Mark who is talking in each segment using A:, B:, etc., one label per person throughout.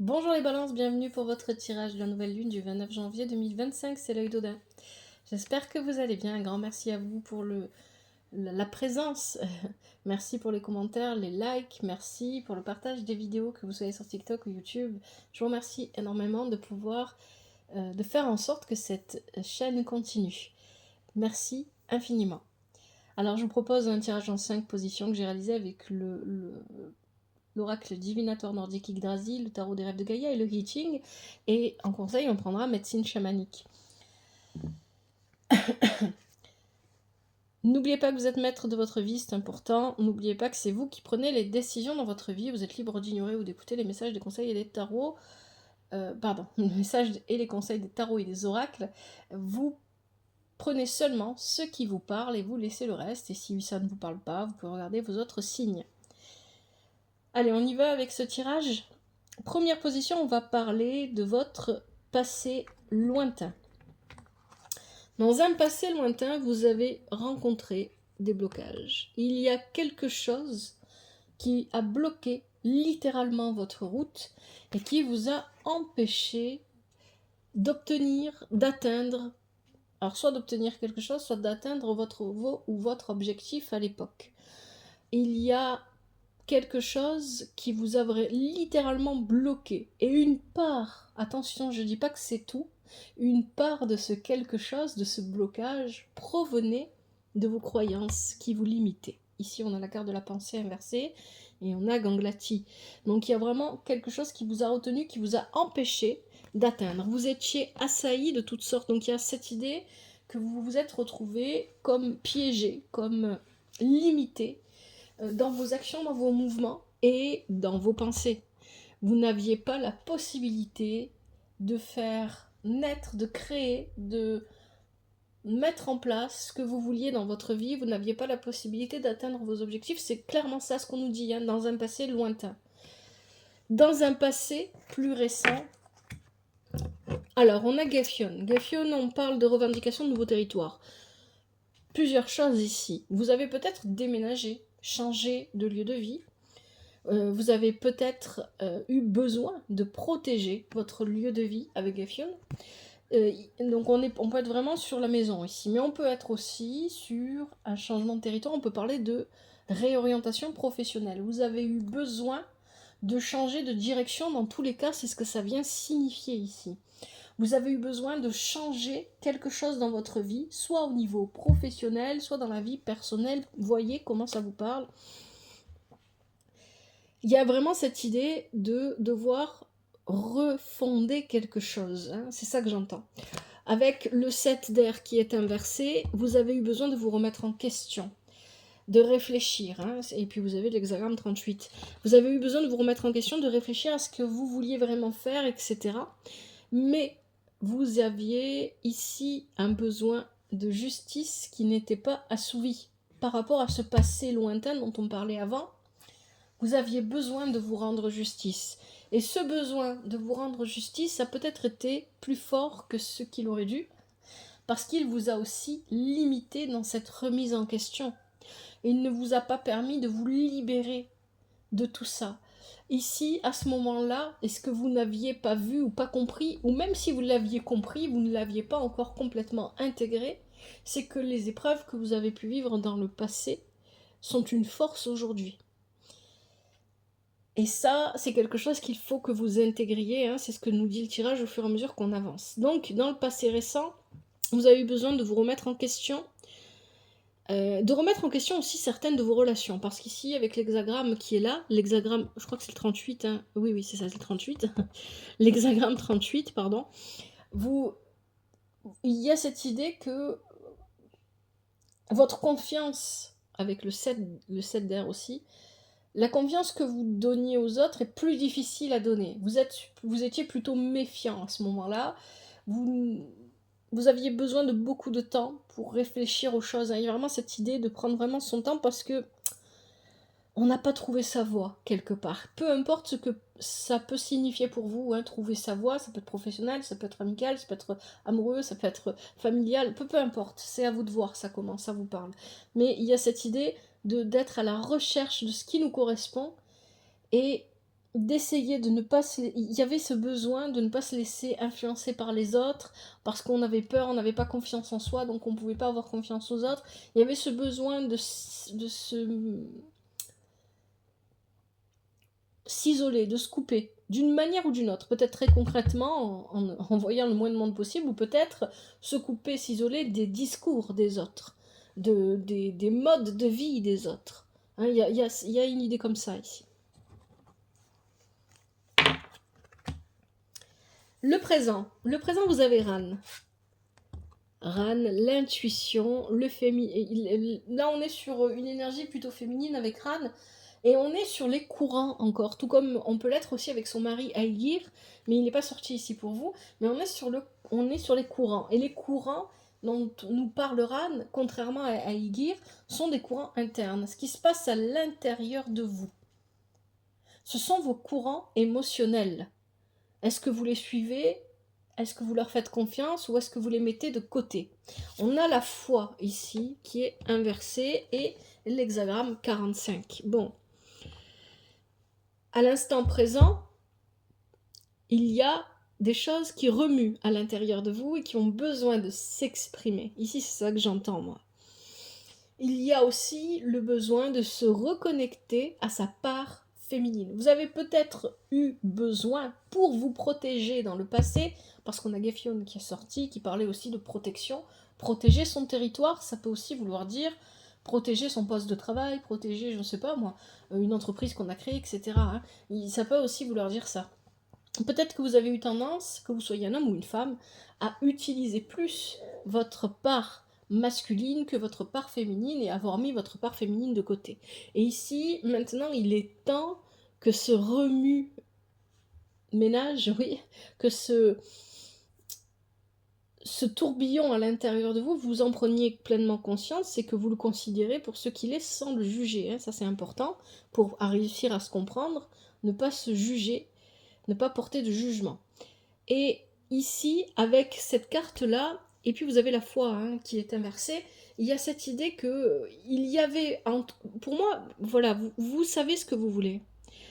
A: Bonjour les balances, bienvenue pour votre tirage de la nouvelle lune du 29 janvier 2025, c'est l'œil d'Odin. J'espère que vous allez bien, un grand merci à vous pour la présence, merci pour les commentaires, les likes, merci pour le partage des vidéos, que vous soyez sur TikTok ou YouTube. Je vous remercie énormément de pouvoir, de faire en sorte que cette chaîne continue. Merci infiniment. Alors je vous propose un tirage en 5 positions que j'ai réalisé avec l'oracle divinatoire nordique Yggdrasil, le tarot des rêves de Gaïa et le I Ching. Et en conseil, on prendra médecine chamanique. N'oubliez pas que vous êtes maître de votre vie, c'est important. N'oubliez pas que c'est vous qui prenez les décisions dans votre vie. Vous êtes libre d'ignorer ou d'écouter les messages, des conseils et des tarots. Les messages et les conseils des tarots et des oracles. Vous prenez seulement ce qui vous parle et vous laissez le reste. Et si ça ne vous parle pas, vous pouvez regarder vos autres signes. Allez, on y va avec ce tirage. Première position, on va parler de votre passé lointain. Dans un passé lointain, vous avez rencontré des blocages. Il y a quelque chose qui a bloqué littéralement votre route et qui vous a empêché d'obtenir, d'atteindre, alors soit d'obtenir quelque chose, soit d'atteindre votre objectif à l'époque. Il y a quelque chose qui vous a littéralement bloqué. Et une part, attention, je ne dis pas que c'est tout, une part de ce quelque chose, de ce blocage, provenait de vos croyances qui vous limitaient. Ici, on a la carte de la pensée inversée et on a Ganglati. Donc il y a vraiment quelque chose qui vous a retenu, qui vous a empêché d'atteindre. Vous étiez assailli de toutes sortes. Donc il y a cette idée que vous vous êtes retrouvé comme piégé, comme limité dans vos actions, dans vos mouvements et dans vos pensées. Vous n'aviez pas la possibilité de faire naître, de créer, de mettre en place ce que vous vouliez dans votre vie. Vous n'aviez pas la possibilité d'atteindre vos objectifs. C'est clairement ça ce qu'on nous dit, hein, dans un passé lointain. Dans un passé plus récent, alors on a Gefion. Gefion, on parle de revendication de nouveaux territoires. Plusieurs choses ici. Vous avez peut-être déménagé, changé de lieu de vie. Vous avez peut-être eu besoin de protéger votre lieu de vie avec Gefion. Donc on peut être vraiment sur la maison ici, mais on peut être aussi sur un changement de territoire. On peut parler de réorientation professionnelle. Vous avez eu besoin de changer de direction. Dans tous les cas, c'est ce que ça vient signifier ici. Vous avez eu besoin de changer quelque chose dans votre vie, soit au niveau professionnel, soit dans la vie personnelle. Voyez comment ça vous parle. Il y a vraiment cette idée de devoir refonder quelque chose, hein, c'est ça que j'entends. Avec le 7 d'air qui est inversé, vous avez eu besoin de vous remettre en question, de réfléchir, hein, et puis vous avez l'hexagramme 38. Vous avez eu besoin de vous remettre en question, de réfléchir à ce que vous vouliez vraiment faire, etc. Mais vous aviez ici un besoin de justice qui n'était pas assouvi par rapport à ce passé lointain dont on parlait avant. Vous aviez besoin de vous rendre justice. Et ce besoin de vous rendre justice, ça a peut-être été plus fort que ce qu'il aurait dû, parce qu'il vous a aussi limité dans cette remise en question. Il ne vous a pas permis de vous libérer de tout ça. Ici, à ce moment-là, est-ce que vous n'aviez pas vu ou pas compris, ou même si vous l'aviez compris, vous ne l'aviez pas encore complètement intégré, c'est que les épreuves que vous avez pu vivre dans le passé sont une force aujourd'hui. Et ça, c'est quelque chose qu'il faut que vous intégriez, hein, c'est ce que nous dit le tirage au fur et à mesure qu'on avance. Donc, dans le passé récent, vous avez eu besoin de vous remettre en question, de remettre en question aussi certaines de vos relations, parce qu'ici, avec l'hexagramme qui est là, l'hexagramme, je crois que c'est le 38, hein, oui, c'est ça, c'est le 38, l'hexagramme 38, pardon, il y a cette idée que votre confiance, avec le 7 d'air aussi, la confiance que vous donniez aux autres est plus difficile à donner. Vous étiez plutôt méfiant à ce moment-là. Vous aviez besoin de beaucoup de temps pour réfléchir aux choses. Il y a vraiment cette idée de prendre vraiment son temps parce que on n'a pas trouvé sa voie quelque part. Peu importe ce que ça peut signifier pour vous, hein, trouver sa voie, ça peut être professionnel, ça peut être amical, ça peut être amoureux, ça peut être familial, peu importe. C'est à vous de voir ça comment ça vous parle. Mais il y a cette idée d'être à la recherche de ce qui nous correspond et d'essayer de ne pas se... Il y avait ce besoin de ne pas se laisser influencer par les autres, parce qu'on avait peur, on n'avait pas confiance en soi, donc on ne pouvait pas avoir confiance aux autres. Il y avait ce besoin de se... s'isoler, de se couper, d'une manière ou d'une autre, peut-être très concrètement en voyant le moins de monde possible, ou peut-être se couper, s'isoler des discours des autres, des modes de vie des autres. Hein, y a une idée comme ça ici. Le présent, vous avez Ran. Ran, l'intuition, le féminin. Là, on est sur une énergie plutôt féminine avec Ran. Et on est sur les courants encore, tout comme on peut l'être aussi avec son mari Aïgir, mais il n'est pas sorti ici pour vous. Mais on est sur les courants. Et les courants dont nous parle Ran, contrairement à Aïgir, sont des courants internes. Ce qui se passe à l'intérieur de vous. Ce sont vos courants émotionnels. Est-ce que vous les suivez? Est-ce que vous leur faites confiance ou est-ce que vous les mettez de côté? On a la foi ici qui est inversée et l'hexagramme 45. Bon. À l'instant présent, il y a des choses qui remuent à l'intérieur de vous et qui ont besoin de s'exprimer. Ici, c'est ça que j'entends, moi. Il y a aussi le besoin de se reconnecter à sa part féminine. Vous avez peut-être eu besoin, pour vous protéger dans le passé, parce qu'on a Geffion qui est sorti, qui parlait aussi de protection. Protéger son territoire, ça peut aussi vouloir dire protéger son poste de travail, protéger, je ne sais pas moi, une entreprise qu'on a créée, etc. Hein. Ça peut aussi vouloir dire ça. Peut-être que vous avez eu tendance, que vous soyez un homme ou une femme, à utiliser plus votre part masculine que votre part féminine et avoir mis votre part féminine de côté. Et ici, maintenant, il est temps que ce remue-ménage, oui, que ce tourbillon à l'intérieur de vous, vous en preniez pleinement conscience, c'est que vous le considérez pour ce qu'il est sans le juger. Hein. Ça, c'est important pour réussir à se comprendre, ne pas se juger, ne pas porter de jugement. Et ici, avec cette carte-là, et puis vous avez la foi hein, qui est inversée, il y a cette idée que il y avait... Pour moi, voilà, vous savez ce que vous voulez.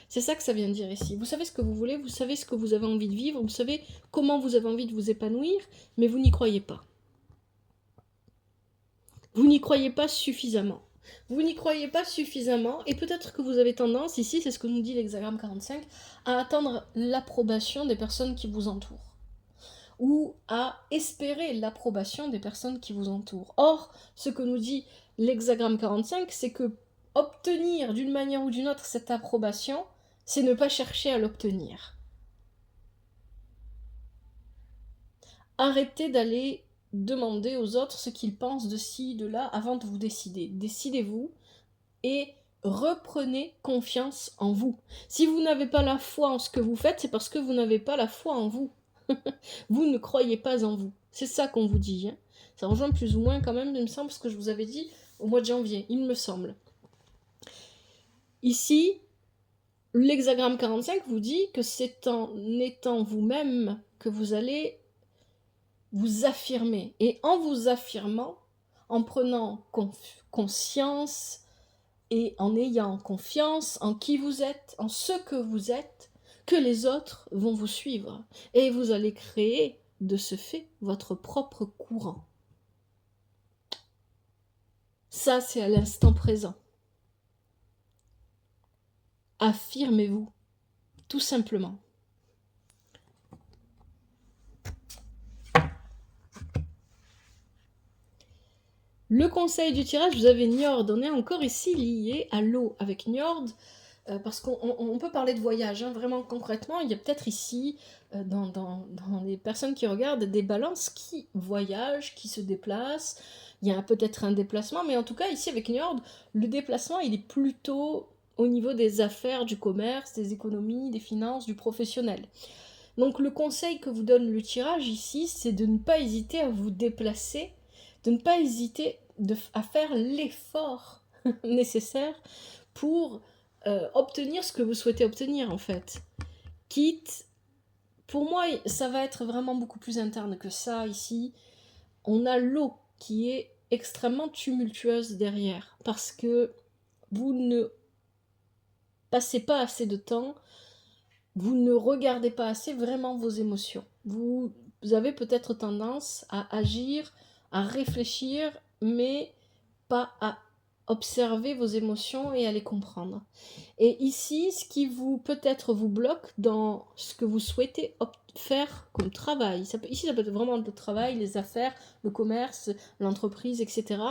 A: C'est ça que ça vient dire ici. Vous savez ce que vous voulez, vous savez ce que vous avez envie de vivre, vous savez comment vous avez envie de vous épanouir, mais vous n'y croyez pas. Vous n'y croyez pas suffisamment. Vous n'y croyez pas suffisamment, et peut-être que vous avez tendance, ici, c'est ce que nous dit l'hexagramme 45, à attendre l'approbation des personnes qui vous entourent, ou à espérer l'approbation des personnes qui vous entourent. Or, ce que nous dit l'hexagramme 45, c'est que obtenir d'une manière ou d'une autre cette approbation, c'est ne pas chercher à l'obtenir. Arrêtez d'aller demander aux autres ce qu'ils pensent de ci, de là, avant de vous décider. Décidez-vous et reprenez confiance en vous. Si vous n'avez pas la foi en ce que vous faites, c'est parce que vous n'avez pas la foi en vous. Vous ne croyez pas en vous. C'est ça qu'on vous dit. Hein. Ça rejoint plus ou moins quand même, il me semble, ce que je vous avais dit au mois de janvier, il me semble. Ici, l'hexagramme 45 vous dit que c'est en étant vous-même que vous allez vous affirmer. Et en vous affirmant, en prenant conscience et en ayant confiance en qui vous êtes, en ce que vous êtes, que les autres vont vous suivre. Et vous allez créer, de ce fait, votre propre courant. Ça, c'est à l'instant présent. Affirmez-vous, tout simplement. Le conseil du tirage, vous avez Njord. On est encore ici lié à l'eau avec Njord, parce qu'on peut parler de voyage, hein, vraiment concrètement. Il y a peut-être ici, dans les personnes qui regardent, des balances qui voyagent, qui se déplacent. Il y a peut-être un déplacement, mais en tout cas, ici avec Njord, le déplacement, il est plutôt au niveau des affaires, du commerce, des économies, des finances, du professionnel. Donc le conseil que vous donne le tirage ici, c'est de ne pas hésiter à vous déplacer, de ne pas hésiter à faire l'effort nécessaire pour obtenir ce que vous souhaitez obtenir en fait. Quitte, pour moi, ça va être vraiment beaucoup plus interne que ça ici. On a l'eau qui est extrêmement tumultueuse derrière parce que vous ne passez pas assez de temps vous ne regardez pas assez vraiment vos émotions. Vous avez peut-être tendance à agir, à réfléchir, mais pas à observer vos émotions et à les comprendre. Et ici, ce qui vous peut-être vous bloque dans ce que vous souhaitez faire comme travail, ici ça peut être vraiment le travail, les affaires, le commerce, l'entreprise, etc.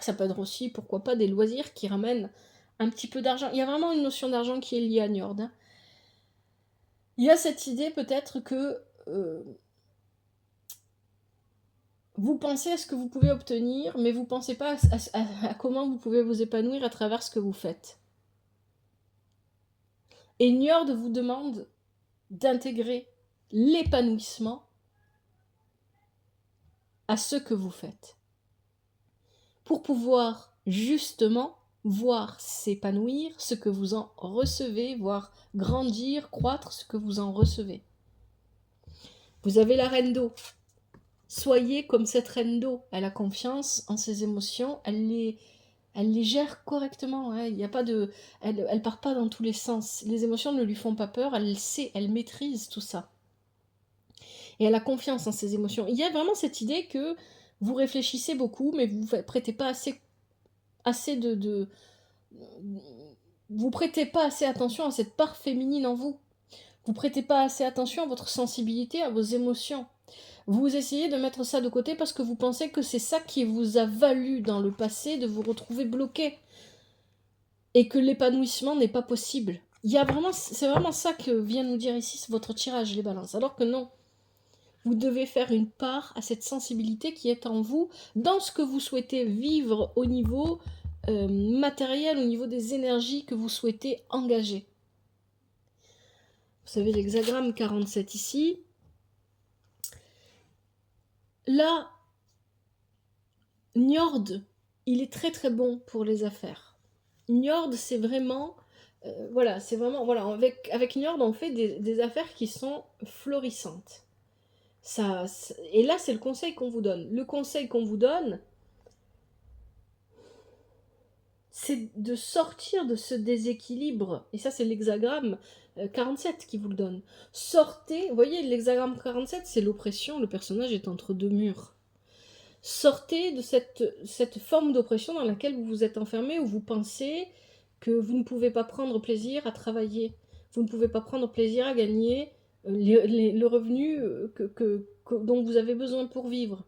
A: Ça peut être aussi, pourquoi pas, des loisirs qui ramènent un petit peu d'argent. Il y a vraiment une notion d'argent qui est liée à Njord. Hein. Il y a cette idée peut-être que vous pensez à ce que vous pouvez obtenir, mais vous ne pensez pas à comment vous pouvez vous épanouir à travers ce que vous faites. Et Njord vous demande d'intégrer l'épanouissement à ce que vous faites. Pour pouvoir justement voir s'épanouir ce que vous en recevez, voir grandir, croître ce que vous en recevez. Vous avez la reine d'eau. Soyez comme cette reine d'eau. Elle a confiance en ses émotions, elle les gère correctement. Hein. Il y a pas de, elle part pas dans tous les sens. Les émotions ne lui font pas peur, elle sait, elle maîtrise tout ça. Et elle a confiance en ses émotions. Il y a vraiment cette idée que vous réfléchissez beaucoup, mais vous ne prêtez pas assez de... Vous prêtez pas assez attention à cette part féminine en vous. Vous prêtez pas assez attention à votre sensibilité, à vos émotions. Vous essayez de mettre ça de côté parce que vous pensez que c'est ça qui vous a valu dans le passé de vous retrouver bloqué. Et que l'épanouissement n'est pas possible. C'est vraiment ça que vient nous dire ici votre tirage, les balances. Alors que non. Vous devez faire une part à cette sensibilité qui est en vous, dans ce que vous souhaitez vivre au niveau matériel, au niveau des énergies que vous souhaitez engager. Vous savez l'hexagramme 47 ici. Là, Njord, il est très très bon pour les affaires. Njord, c'est vraiment... avec Njord, on fait des affaires qui sont florissantes. Et là, c'est le conseil qu'on vous donne. Le conseil qu'on vous donne, c'est de sortir de ce déséquilibre. Et ça, c'est l'hexagramme 47 qui vous le donne. Sortez, vous voyez, l'hexagramme 47, c'est l'oppression, le personnage est entre deux murs. Sortez de cette forme d'oppression dans laquelle vous vous êtes enfermé, où vous pensez que vous ne pouvez pas prendre plaisir à travailler, vous ne pouvez pas prendre plaisir à gagner le revenu dont vous avez besoin pour vivre.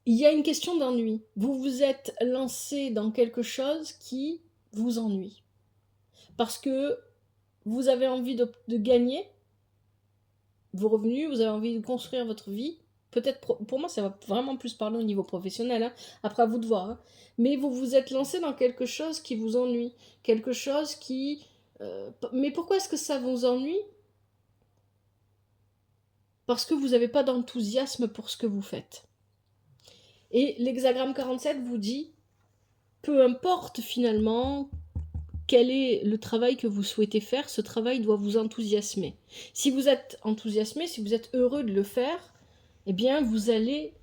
A: Il y a une question d'ennui. Vous vous êtes lancé dans quelque chose qui vous ennuie. Parce que vous avez envie de gagner vos revenus, vous avez envie de construire votre vie. Peut-être, pour moi, ça va vraiment plus parler au niveau professionnel. Hein. Après, à vous de voir. Hein. Mais vous vous êtes lancé dans quelque chose qui vous ennuie. Quelque chose qui... mais pourquoi est-ce que ça vous ennuie ? Parce que vous n'avez pas d'enthousiasme pour ce que vous faites. Et l'hexagramme 47 vous dit, peu importe finalement quel est le travail que vous souhaitez faire, ce travail doit vous enthousiasmer. Si vous êtes enthousiasmé, si vous êtes heureux de le faire, eh bien vous allez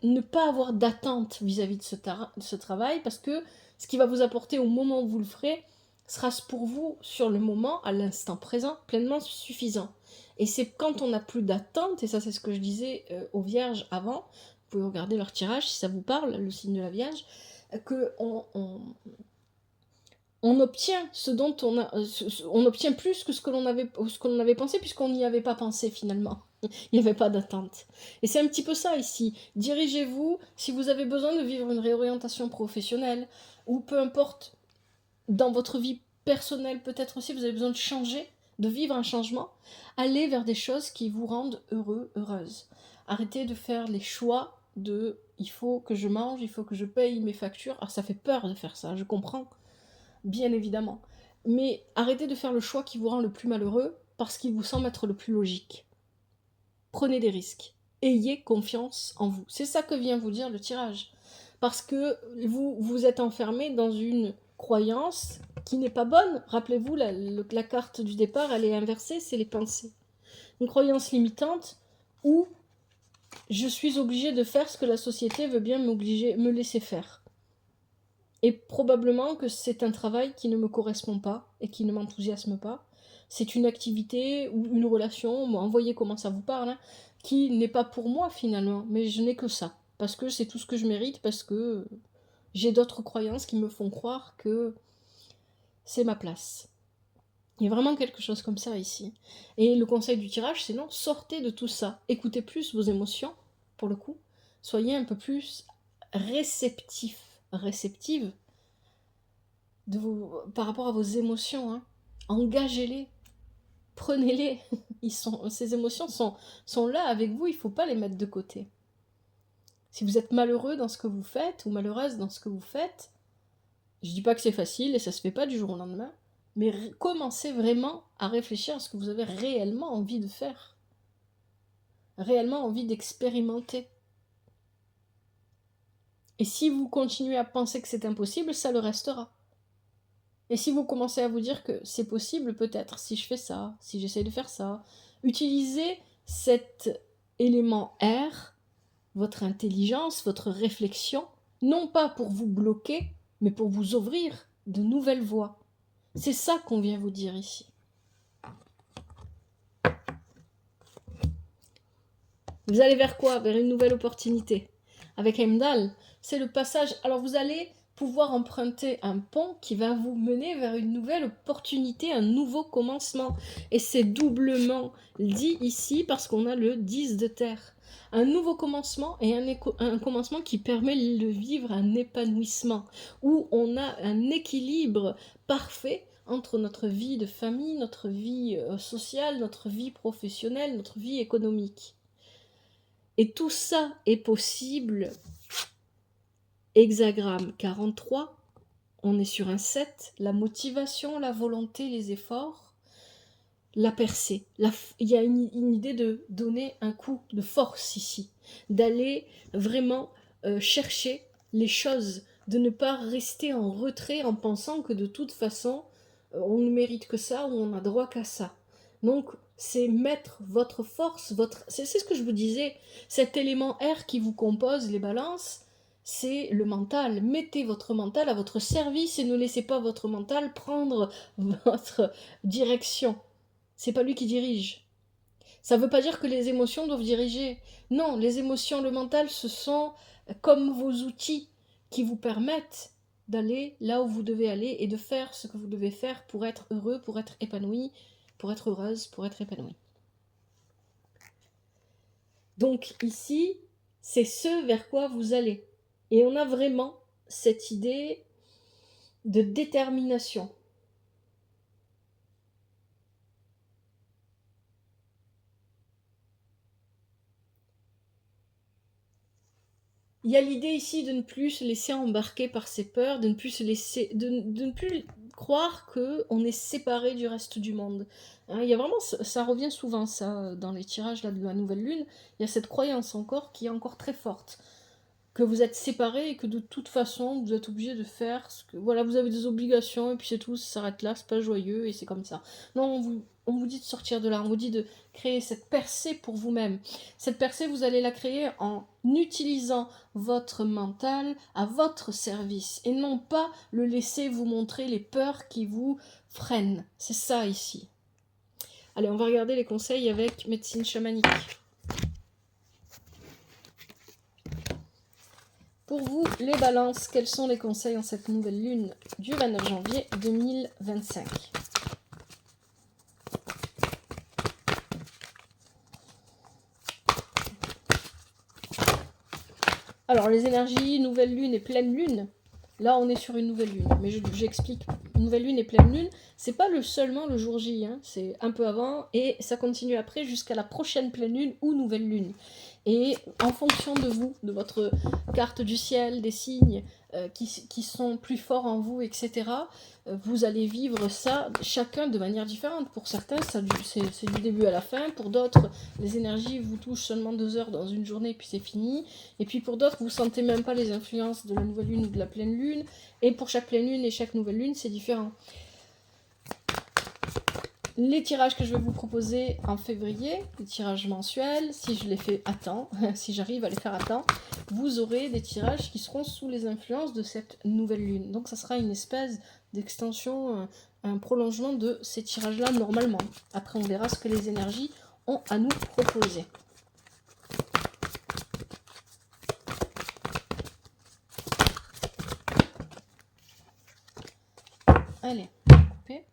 A: ne pas avoir d'attente vis-à-vis de ce travail, parce que ce qui va vous apporter au moment où vous le ferez sera pour vous, sur le moment, à l'instant présent, pleinement suffisant. Et c'est quand on n'a plus d'attente, et ça c'est ce que je disais aux vierges avant, vous pouvez regarder leur tirage si ça vous parle, le signe de la Vierge, on obtient ce dont on obtient plus que ce que l'on avait pensé, puisqu'on n'y avait pas pensé finalement. Il n'y avait pas d'attente. Et c'est un petit peu ça ici. Dirigez-vous, si vous avez besoin de vivre une réorientation professionnelle, ou peu importe, dans votre vie personnelle peut-être aussi, vous avez besoin de changer, de vivre un changement, allez vers des choses qui vous rendent heureux, heureuse. Arrêtez de faire les choix de « il faut que je mange, il faut que je paye mes factures ». Alors ça fait peur de faire ça, je comprends. Bien évidemment. Mais arrêtez de faire le choix qui vous rend le plus malheureux parce qu'il vous semble être le plus logique. Prenez des risques. Ayez confiance en vous. C'est ça que vient vous dire le tirage. Parce que vous êtes enfermé dans une croyance qui n'est pas bonne. Rappelez-vous, la carte du départ, elle est inversée, c'est les pensées. Une croyance limitante où je suis obligée de faire ce que la société veut bien me laisser faire. Et probablement que c'est un travail qui ne me correspond pas et qui ne m'enthousiasme pas. C'est une activité ou une relation, bon, voyez comment ça vous parle, hein, qui n'est pas pour moi finalement, mais je n'ai que ça. Parce que c'est tout ce que je mérite, parce que j'ai d'autres croyances qui me font croire que c'est ma place. Il y a vraiment quelque chose comme ça ici. Et le conseil du tirage, c'est non, sortez de tout ça. Écoutez plus vos émotions, pour le coup. Soyez un peu plus réceptive par rapport à vos émotions. Hein. Engagez-les. Prenez-les. Ces émotions sont là avec vous, il ne faut pas les mettre de côté. Si vous êtes malheureux dans ce que vous faites, ou malheureuse dans ce que vous faites, je ne dis pas que c'est facile et ça ne se fait pas du jour au lendemain, mais commencez vraiment à réfléchir à ce que vous avez réellement envie de faire, réellement envie d'expérimenter. Et si vous continuez à penser que c'est impossible, ça le restera. Et si vous commencez à vous dire que c'est possible peut-être, si je fais ça, si j'essaie de faire ça, utilisez cet élément R, votre intelligence, votre réflexion, non pas pour vous bloquer, mais pour vous ouvrir de nouvelles voies. C'est ça qu'on vient vous dire ici. Vous allez vers quoi? Vers une nouvelle opportunité. Avec Heimdall, c'est le passage. Alors vous allez pouvoir emprunter un pont qui va vous mener vers une nouvelle opportunité, un nouveau commencement. Et c'est doublement dit ici parce qu'on a le 10 de terre. Un nouveau commencement et un commencement qui permet de vivre un épanouissement, où on a un équilibre parfait entre notre vie de famille, notre vie sociale, notre vie professionnelle, notre vie économique. Et tout ça est possible. Hexagramme 43, on est sur un 7, la motivation, la volonté, les efforts, la percée. Il y a une idée de donner un coup de force ici, d'aller vraiment chercher les choses, de ne pas rester en retrait en pensant que de toute façon, on ne mérite que ça ou on n'a droit qu'à ça. Donc, c'est mettre votre force, c'est ce que je vous disais, cet élément R qui vous compose, les balances, c'est le mental. Mettez votre mental à votre service et ne laissez pas votre mental prendre votre direction. C'est pas lui qui dirige. Ça ne veut pas dire que les émotions doivent diriger. Non, les émotions, le mental, ce sont comme vos outils qui vous permettent d'aller là où vous devez aller et de faire ce que vous devez faire pour être heureux, pour être épanoui, pour être heureuse, pour être épanouie. Donc ici, c'est ce vers quoi vous allez. Et on a vraiment cette idée de détermination. Il y a l'idée ici de ne plus se laisser embarquer par ses peurs, de ne plus de ne plus croire qu'on est séparé du reste du monde. Hein, il y a vraiment, ça revient souvent ça dans les tirages là, de la nouvelle lune, il y a cette croyance encore qui est encore très forte, que vous êtes séparés et que de toute façon vous êtes obligé de faire ce que, voilà, vous avez des obligations et puis c'est tout, ça s'arrête là, c'est pas joyeux et c'est comme ça. Non, on vous dit de sortir de là, on vous dit de créer cette percée pour vous-même. Cette percée, vous allez la créer en utilisant votre mental à votre service et non pas le laisser vous montrer les peurs qui vous freinent. C'est ça ici. Allez, on va regarder les conseils avec médecine chamanique. Pour vous, les balances, quels sont les conseils en cette nouvelle lune du 29 janvier 2025 ? Alors, les énergies, nouvelle lune et pleine lune, là on est sur une nouvelle lune, mais j'explique, nouvelle lune et pleine lune, c'est pas seulement le jour J, hein, c'est un peu avant et ça continue après jusqu'à la prochaine pleine lune ou nouvelle lune. Et en fonction de vous, de votre carte du ciel, des signes qui sont plus forts en vous, etc., vous allez vivre ça chacun de manière différente. Pour certains, c'est du début à la fin. Pour d'autres, les énergies vous touchent seulement 2 heures dans une journée, puis c'est fini. Et puis pour d'autres, vous ne sentez même pas les influences de la nouvelle lune ou de la pleine lune. Et pour chaque pleine lune et chaque nouvelle lune, c'est différent. Les tirages que je vais vous proposer en février, les tirages mensuels, si je les fais à temps, si j'arrive à les faire à temps, vous aurez des tirages qui seront sous les influences de cette nouvelle lune. Donc ça sera une espèce d'extension, un prolongement de ces tirages-là normalement. Après on verra ce que les énergies ont à nous proposer. Allez, couper.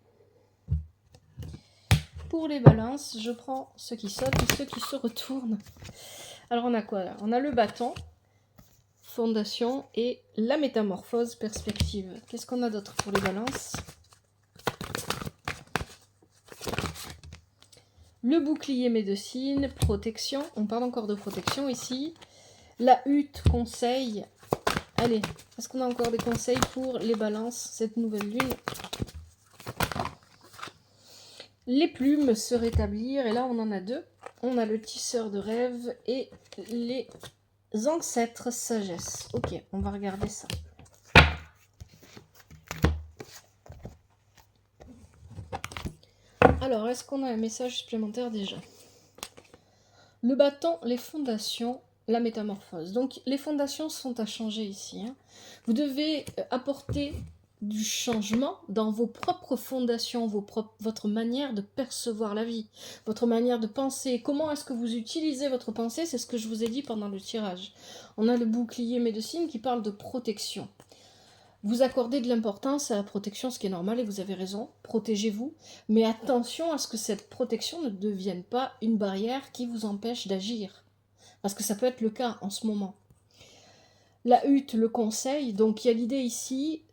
A: Pour les balances, je prends ceux qui sautent et ceux qui se retournent. Alors on a quoi là? On a le bâton, fondation et la métamorphose perspective. Qu'est-ce qu'on a d'autre pour les balances? Le bouclier médecine, protection. On parle encore de protection ici. La hutte, conseil. Allez, est-ce qu'on a encore des conseils pour les balances, cette nouvelle lune? Les plumes, se rétablir. Et là, on en a deux. On a le tisseur de rêve et les ancêtres sagesse. Ok, on va regarder ça. Alors, est-ce qu'on a un message supplémentaire déjà? Le bâton, les fondations, la métamorphose. Donc, les fondations sont à changer ici. Hein. Vous devez apporter du changement dans vos propres fondations, votre manière de percevoir la vie, votre manière de penser. Comment est-ce que vous utilisez votre pensée? C'est ce que je vous ai dit pendant le tirage. On a le bouclier médecine qui parle de protection. Vous accordez de l'importance à la protection, ce qui est normal et vous avez raison, protégez-vous, mais attention à ce que cette protection ne devienne pas une barrière qui vous empêche d'agir, parce que ça peut être le cas en ce moment. La hutte, le conseil, donc il y a l'idée ici,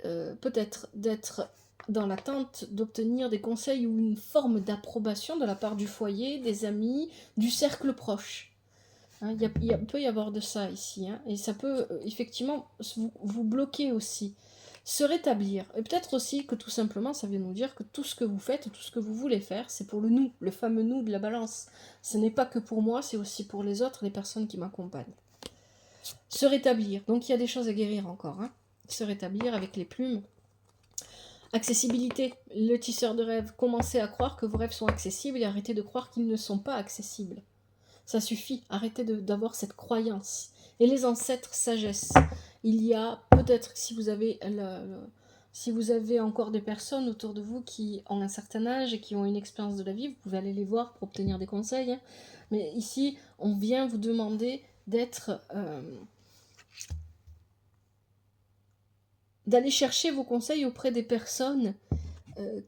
A: peut-être d'être dans l'attente d'obtenir des conseils ou une forme d'approbation de la part du foyer, des amis, du cercle proche. Hein, il peut y avoir de ça ici, hein, et ça peut effectivement vous bloquer aussi. Se rétablir. Et peut-être aussi que tout simplement, ça veut nous dire que tout ce que vous faites, tout ce que vous voulez faire, c'est pour le nous, le fameux nous de la balance. Ce n'est pas que pour moi, c'est aussi pour les autres, les personnes qui m'accompagnent. Se rétablir. Donc il y a des choses à guérir encore. Hein. Se rétablir avec les plumes. Accessibilité. Le tisseur de rêves. Commencez à croire que vos rêves sont accessibles et arrêtez de croire qu'ils ne sont pas accessibles. Ça suffit. Arrêtez d'avoir cette croyance. Et les ancêtres sagesse. Il y a peut-être, si vous avez encore des personnes autour de vous qui ont un certain âge et qui ont une expérience de la vie, vous pouvez aller les voir pour obtenir des conseils. Hein. Mais ici, on vient vous demander d'aller chercher vos conseils auprès des personnes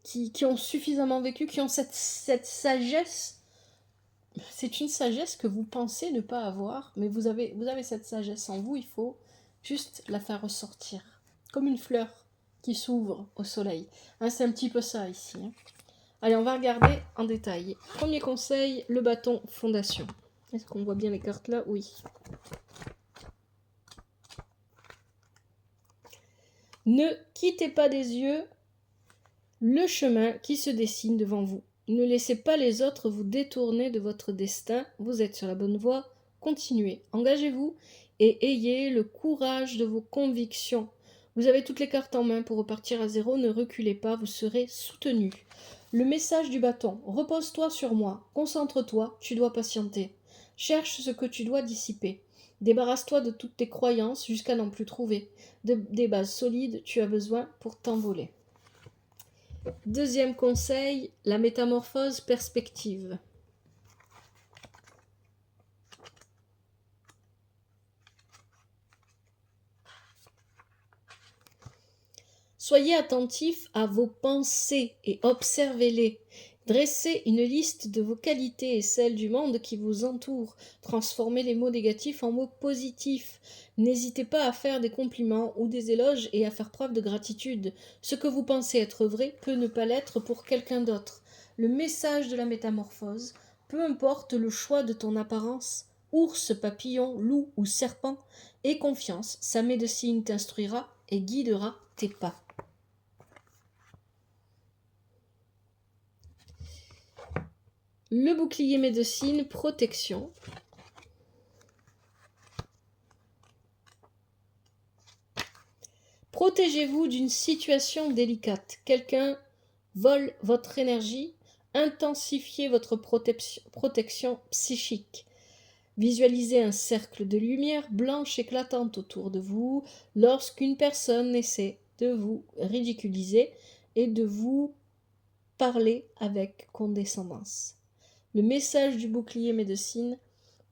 A: qui ont suffisamment vécu, qui ont cette sagesse. C'est une sagesse que vous pensez ne pas avoir, mais vous avez cette sagesse en vous, il faut juste la faire ressortir. Comme une fleur qui s'ouvre au soleil. Hein, c'est un petit peu ça ici. Hein. Allez, on va regarder en détail. Premier conseil, le bâton fondation. Est-ce qu'on voit bien les cartes là? Oui. Ne quittez pas des yeux le chemin qui se dessine devant vous. Ne laissez pas les autres vous détourner de votre destin. Vous êtes sur la bonne voie. Continuez. Engagez-vous et ayez le courage de vos convictions. Vous avez toutes les cartes en main pour repartir à zéro. Ne reculez pas. Vous serez soutenu. Le message du bâton. Repose-toi sur moi. Concentre-toi. Tu dois patienter. Cherche ce que tu dois dissiper. Débarrasse-toi de toutes tes croyances jusqu'à n'en plus trouver. Des bases solides, tu as besoin pour t'envoler. Deuxième conseil, la métamorphose perspective. Soyez attentif à vos pensées et observez-les. Dressez une liste de vos qualités et celles du monde qui vous entoure. Transformez les mots négatifs en mots positifs. N'hésitez pas à faire des compliments ou des éloges et à faire preuve de gratitude. Ce que vous pensez être vrai peut ne pas l'être pour quelqu'un d'autre. Le message de la métamorphose, peu importe le choix de ton apparence, ours, papillon, loup ou serpent, aie confiance, sa médecine t'instruira et guidera tes pas. Le bouclier médecine, protection. Protégez-vous d'une situation délicate. Quelqu'un vole votre énergie, Intensifiez votre protection psychique. Visualisez un cercle de lumière blanche éclatante autour de vous lorsqu'une personne essaie de vous ridiculiser et de vous parler avec condescendance. Le message du bouclier médecine: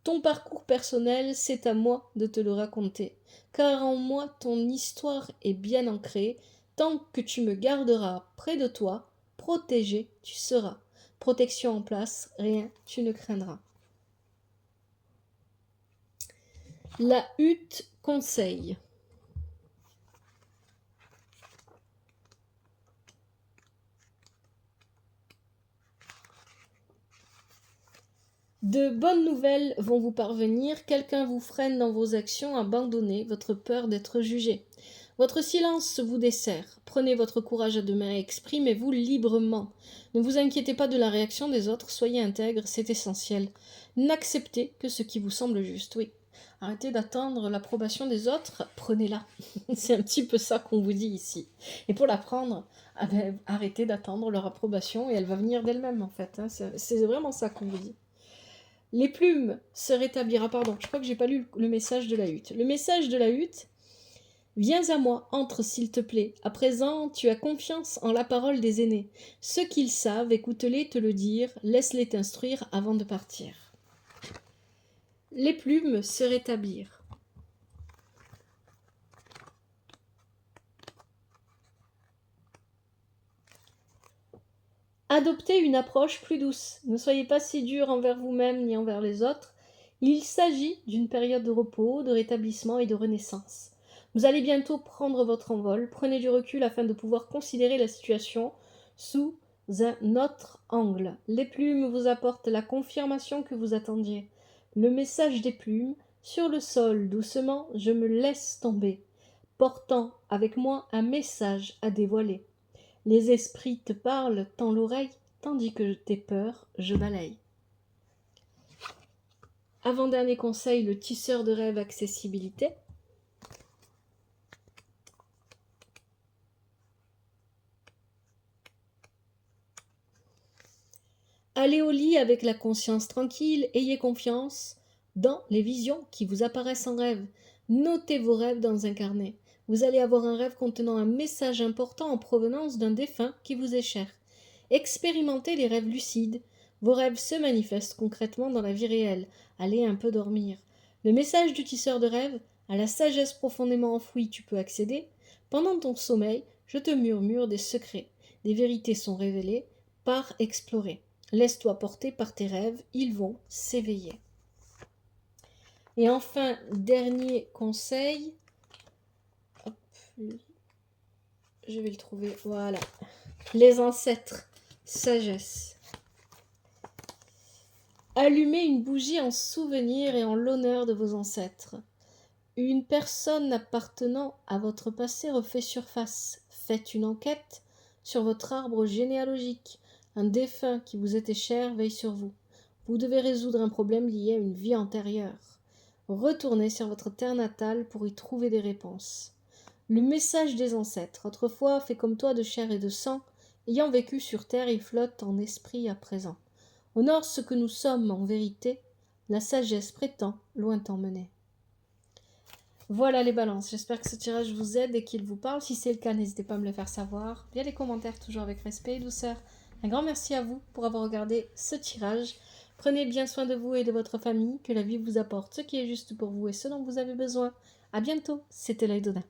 A: ton parcours personnel, c'est à moi de te le raconter, car en moi ton histoire est bien ancrée. Tant que tu me garderas près de toi, protégé tu seras. Protection en place, rien tu ne craindras. La hutte conseil. De bonnes nouvelles vont vous parvenir, quelqu'un vous freine dans vos actions, abandonnez votre peur d'être jugé. Votre silence vous dessert, prenez votre courage à deux mains et exprimez-vous librement. Ne vous inquiétez pas de la réaction des autres, soyez intègre, c'est essentiel. N'acceptez que ce qui vous semble juste, oui. Arrêtez d'attendre l'approbation des autres, prenez-la. C'est un petit peu ça qu'on vous dit ici. Et pour la prendre, arrêtez d'attendre leur approbation et elle va venir d'elle-même en fait. C'est vraiment ça qu'on vous dit. Les plumes se rétablira. Pardon, je crois que j'ai pas lu le message de la hutte. Le message de la hutte: viens à moi, entre s'il te plaît. À présent, tu as confiance en la parole des aînés. Ceux qu'ils savent, écoute-les te le dire, laisse-les t'instruire avant de partir. Les plumes se rétablirent. Adoptez une approche plus douce. Ne soyez pas si dur envers vous-même ni envers les autres. Il s'agit d'une période de repos, de rétablissement et de renaissance. Vous allez bientôt prendre votre envol. Prenez du recul afin de pouvoir considérer la situation sous un autre angle. Les plumes vous apportent la confirmation que vous attendiez. Le message des plumes: sur le sol, doucement, je me laisse tomber, portant avec moi un message à dévoiler. Les esprits te parlent, tends l'oreille, tandis que tes peurs, je balaye. Avant-dernier conseil, le tisseur de rêve accessibilité. Allez au lit avec la conscience tranquille, ayez confiance dans les visions qui vous apparaissent en rêve. Notez vos rêves dans un carnet. Vous allez avoir un rêve contenant un message important en provenance d'un défunt qui vous est cher. Expérimentez les rêves lucides. Vos rêves se manifestent concrètement dans la vie réelle. Allez un peu dormir. Le message du tisseur de rêve: à la sagesse profondément enfouie tu peux accéder. Pendant ton sommeil, je te murmure des secrets. Des vérités sont révélées, pars explorer. Laisse-toi porter par tes rêves, ils vont s'éveiller. Et enfin, dernier conseil. Hop, je vais le trouver. Voilà. Les ancêtres. Sagesse. Allumez une bougie en souvenir et en l'honneur de vos ancêtres. Une personne appartenant à votre passé refait surface. Faites une enquête sur votre arbre généalogique. Un défunt qui vous était cher veille sur vous. Vous devez résoudre un problème lié à une vie antérieure. Retournez sur votre terre natale pour y trouver des réponses. Le message des ancêtres: autrefois fait comme toi de chair et de sang, ayant vécu sur terre, il flotte en esprit à présent. Honore ce que nous sommes en vérité, la sagesse prétend loin t'emmener. Voilà les balances, j'espère que ce tirage vous aide et qu'il vous parle. Si c'est le cas, n'hésitez pas à me le faire savoir via les commentaires, toujours avec respect et douceur. Un grand merci à vous pour avoir regardé ce tirage. Prenez bien soin de vous et de votre famille, que la vie vous apporte ce qui est juste pour vous et ce dont vous avez besoin. À bientôt, c'était l'œil d'Odin.